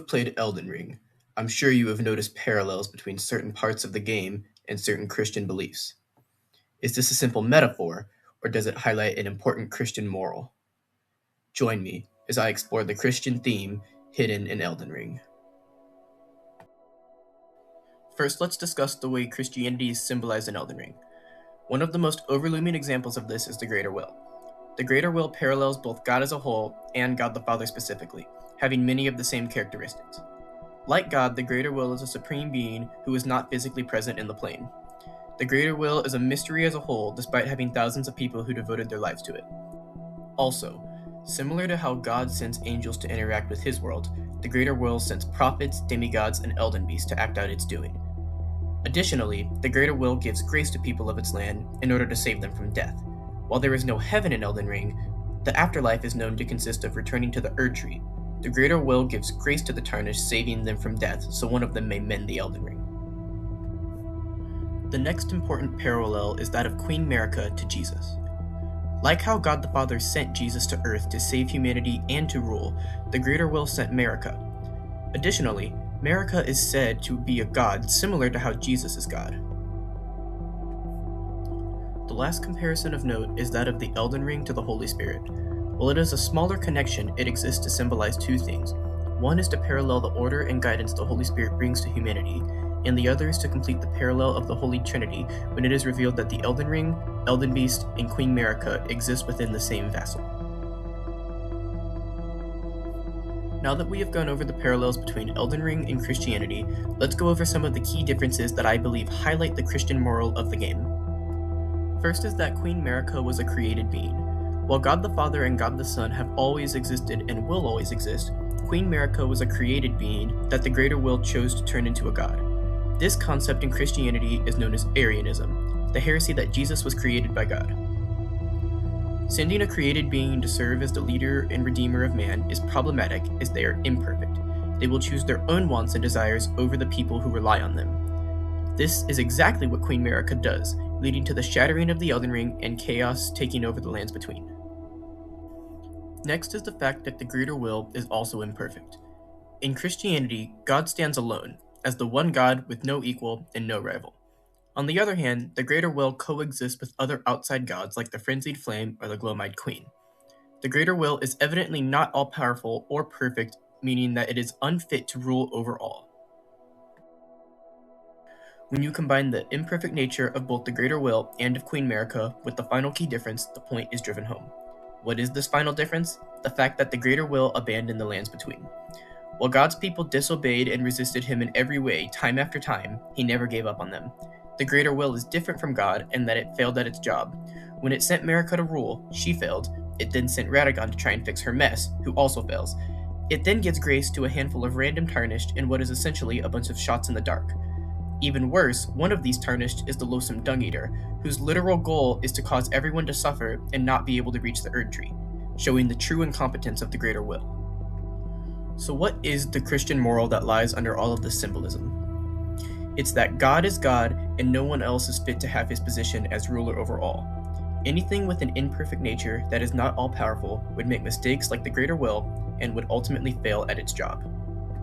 have played Elden Ring, I'm sure you have noticed parallels between certain parts of the game and certain Christian beliefs. Is this a simple metaphor, or does it highlight an important Christian moral? Join me as I explore the Christian theme hidden in Elden Ring. First, let's discuss the way Christianity is symbolized in Elden Ring. One of the most overlooming examples of this is the Greater Will. The Greater Will parallels both God as a whole and God the Father specifically, having many of the same characteristics. Like God, the Greater Will is a supreme being who is not physically present in the plane. The Greater Will is a mystery as a whole, despite having thousands of people who devoted their lives to it. Also, similar to how God sends angels to interact with his world, the Greater Will sends prophets, demigods, and Elden beasts to act out its doing. Additionally, the Greater Will gives grace to people of its land in order to save them from death. While there is no heaven in Elden Ring, the afterlife is known to consist of returning to the Erdtree. The Greater Will gives grace to the Tarnished, saving them from death, so one of them may mend the Elden Ring. The next important parallel is that of Queen Marika to Jesus. Like how God the Father sent Jesus to Earth to save humanity and to rule, the Greater Will sent Marika. Additionally, Marika is said to be a god similar to how Jesus is God. The last comparison of note is that of the Elden Ring to the Holy Spirit. While it is a smaller connection, it exists to symbolize two things. One is to parallel the order and guidance the Holy Spirit brings to humanity, and the other is to complete the parallel of the Holy Trinity when it is revealed that the Elden Ring, Elden Beast, and Queen Marika exist within the same vassal. Now that we have gone over the parallels between Elden Ring and Christianity, let's go over some of the key differences that I believe highlight the Christian moral of the game. First is that Queen Marika was a created being. While God the Father and God the Son have always existed and will always exist, Queen Marika was a created being that the Greater Will chose to turn into a god. This concept in Christianity is known as Arianism, the heresy that Jesus was created by God. Sending a created being to serve as the leader and redeemer of man is problematic as they are imperfect. They will choose their own wants and desires over the people who rely on them. This is exactly what Queen Marika does, leading to the shattering of the Elden Ring and chaos taking over the lands between. Next is the fact that the Greater Will is also imperfect. In Christianity, God stands alone, as the one God with no equal and no rival. On the other hand, the Greater Will coexists with other outside gods like the Frenzied Flame or the Glow-Eyed Queen. The Greater Will is evidently not all-powerful or perfect, meaning that it is unfit to rule over all. When you combine the imperfect nature of both the Greater Will and of Queen Marika with the final key difference, the point is driven home. What is this final difference? The fact that the Greater Will abandoned the lands between. While God's people disobeyed and resisted him in every way, time after time, he never gave up on them. The Greater Will is different from God in that it failed at its job. When it sent Marika to rule, she failed. It then sent Radagon to try and fix her mess, who also fails. It then gives grace to a handful of random Tarnished in what is essentially a bunch of shots in the dark. Even worse, one of these Tarnished is the loathsome Dung Eater, whose literal goal is to cause everyone to suffer and not be able to reach the Erdtree, showing the true incompetence of the Greater Will. So what is the Christian moral that lies under all of this symbolism? It's that God is God and no one else is fit to have his position as ruler over all. Anything with an imperfect nature that is not all-powerful would make mistakes like the Greater Will and would ultimately fail at its job.